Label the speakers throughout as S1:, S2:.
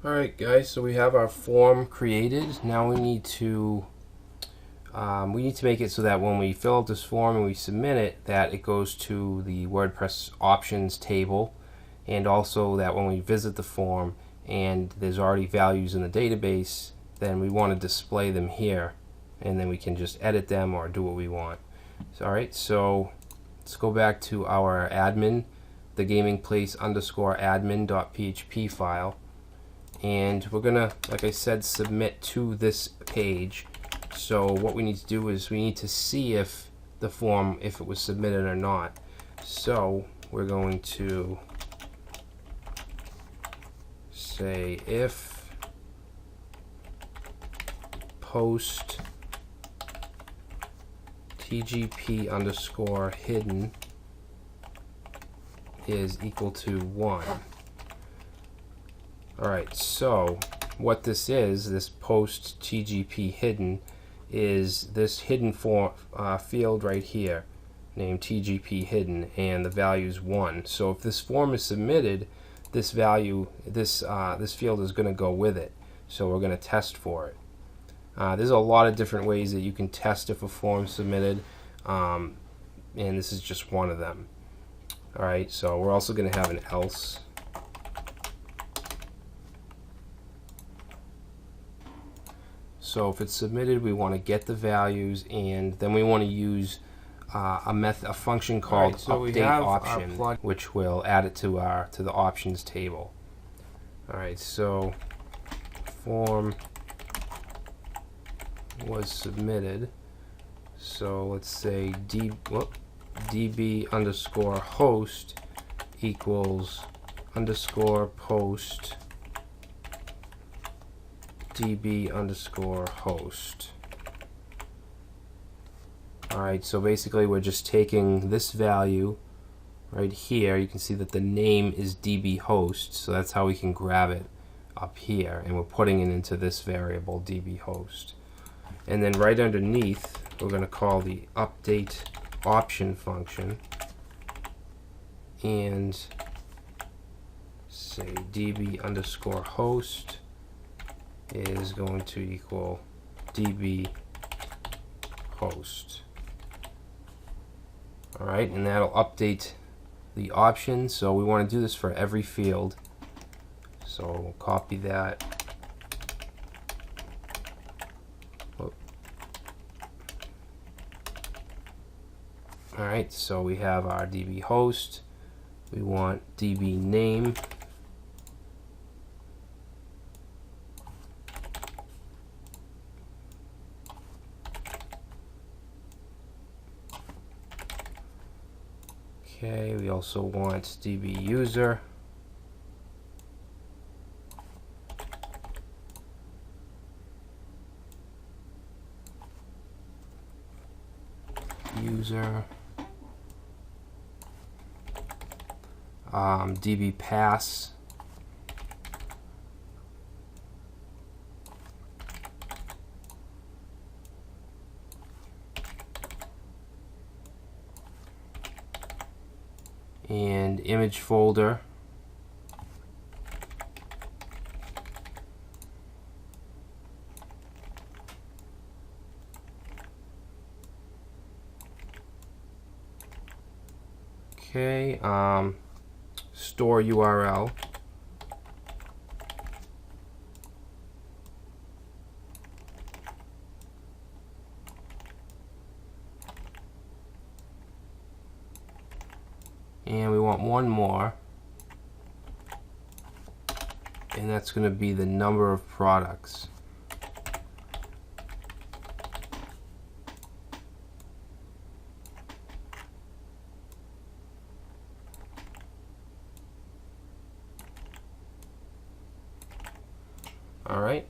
S1: Alright guys, so we have our form created. Now we need to make it so that when we fill out this form and we submit it, that it goes to the WordPress options table, and also that when we visit the form and there's already values in the database, then we want to display them here, and then we can just edit them or do what we want. Alright, so let's go back to our admin, the gamingplace_admin.php file. And we're gonna, like I said, submit to this page. So what we need to do is we need to see if the form, if it was submitted or not. So we're going to say if post tgp_hidden is equal to 1. Alright, so what this is, this post TGP hidden, is this hidden field right here named TGP hidden, and the value is 1. So if this form is submitted, this value, this field is going to go with it. So we're going to test for it. There's a lot of different ways that you can test if a form is submitted, and this is just one of them. Alright, so we're also going to have an else. So if it's submitted, we want to get the values, and then we want to use a function called update option, which will add it to the options table. All right, so form was submitted. So let's say db_host equals _post db_host. Alright, so basically we're just taking this value right here. You can see that the name is db_host, so that's how we can grab it up here, and we're putting it into this variable db_host. And then right underneath, we're going to call the update option function and say db_host is going to equal db_host. Alright, and that'll update the option. So we want to do this for every field. So we'll copy that. Alright, so we have our db_host. We want db_name. Okay, we also want db_user. User. db_pass. And image folder. Okay, store URL. And we want one more, and that's going to be the number of products. Alright,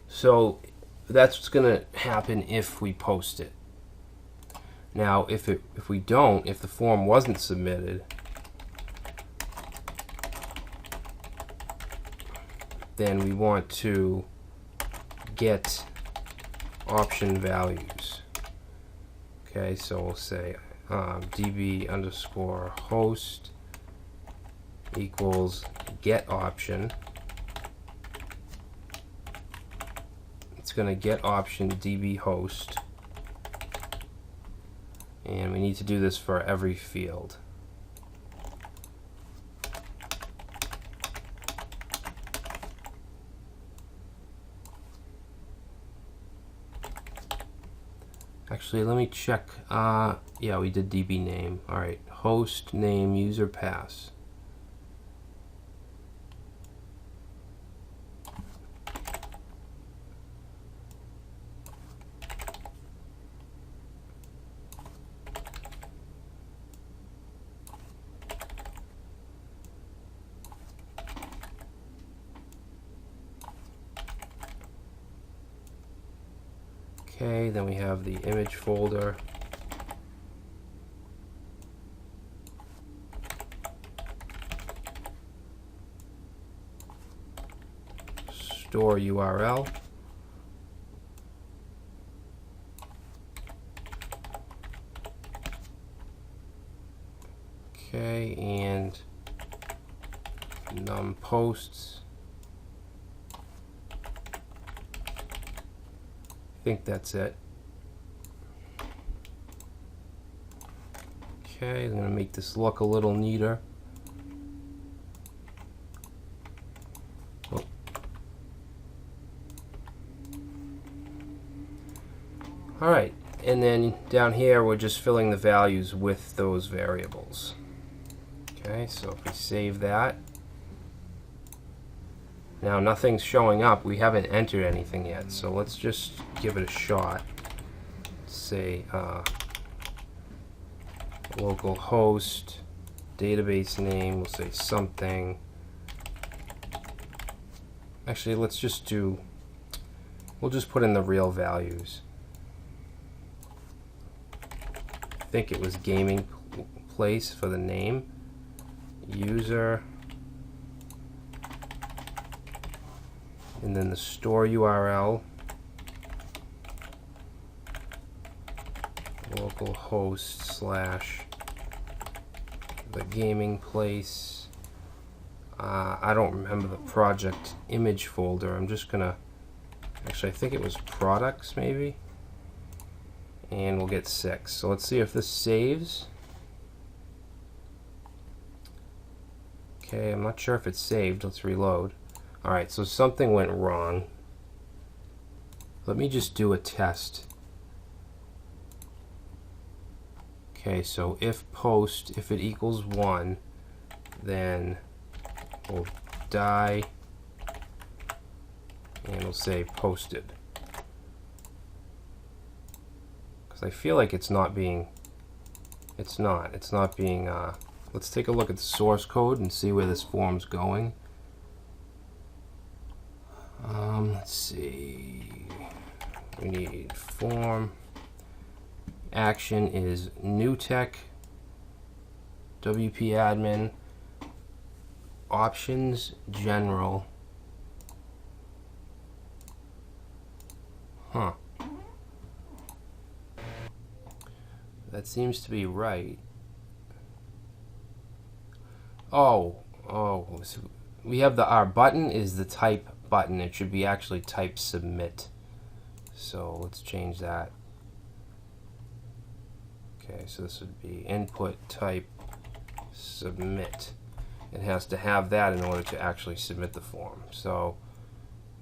S1: so that's what's going to happen if we post it. Now, if we don't, if the form wasn't submitted, then we want to get option values. Okay, so we'll say db_host equals get option, going to get option db host, and we need to do this for every field. Actually, let me check. Yeah, we did db name. All right, host name user pass. Okay, then we have the image folder. Store URL. Okay, and num posts. I think that's it. Okay, I'm going to make this look a little neater. Oh. Alright, and then down here we're just filling the values with those variables. Okay, so if we save that, now nothing's showing up. We haven't entered anything yet, so let's just give it a shot. Say local host, database name, we'll say something. Actually, let's just do, we'll just put in the real values. I think it was gaming place for the name. User, and then the store URL, local host slash the gaming place. I don't remember the project image folder. I'm just gonna, actually I think it was products maybe, and we'll get 6. So let's see if this saves. Okay, I'm not sure if it's saved. Let's reload. Alright, so something went wrong. Let me just do a test. Okay, so if post, if it equals 1, then we'll die and we'll say posted. Because I feel like it's not being, it's not being, let's take a look at the source code and see where this form's going. Let's see, we need form, action is new tech, WP admin, options general. Huh. That seems to be right. Oh, so we have our button is the type button. It should be actually type submit. So let's change that. Okay, so this would be input type submit. It has to have that in order to actually submit the form. So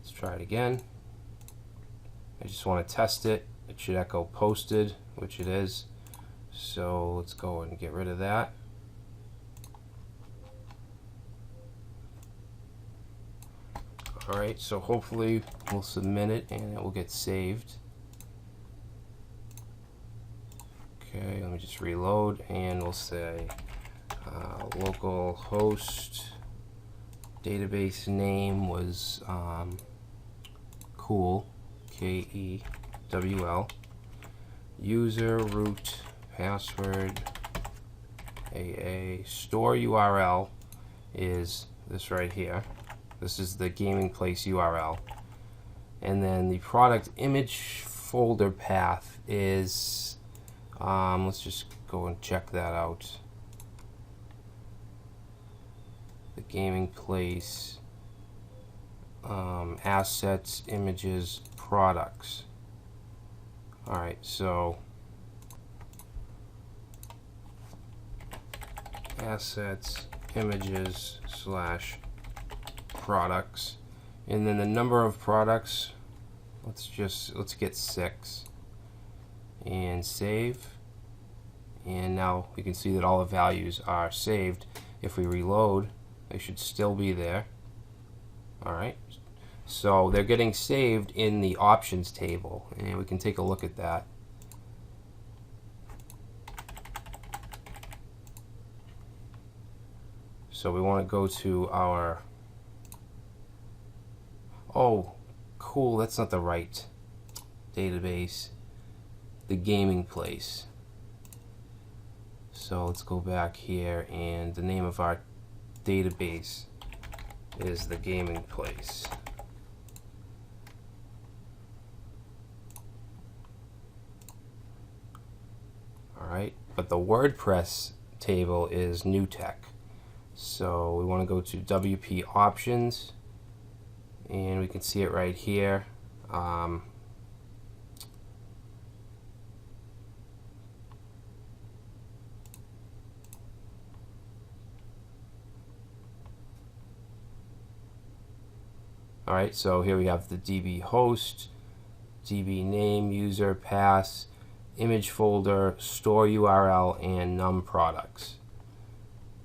S1: let's try it again. I just want to test it. It should echo posted, which it is. So let's go and get rid of that. Alright, so hopefully we'll submit it and it will get saved. Okay, let me just reload and we'll say local host, database name was cool, KEWL, user, root, password, AA, store URL is this right here. This is the gaming place URL. And then the product image folder path is, let's just go and check that out. The gaming place assets, images, products. Alright, so assets, images, / products. And then the number of products, let's get 6. And save. And now we can see that all the values are saved. If we reload, they should still be there. Alright, so they're getting saved in the options table, and we can take a look at that. So we want to go to our, oh cool, that's not the right database, the gaming place. So let's go back here, and the name of our database is the gaming place. Alright, but the WordPress table is new tech. So we want to go to WP options, and we can see it right here. Alright, so here we have the DB host, DB name, user, pass, image folder, store URL, and num products.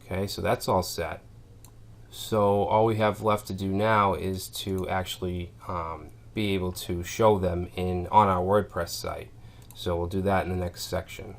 S1: Okay, so that's all set. So all we have left to do now is to actually be able to show them on our WordPress site. So we'll do that in the next section.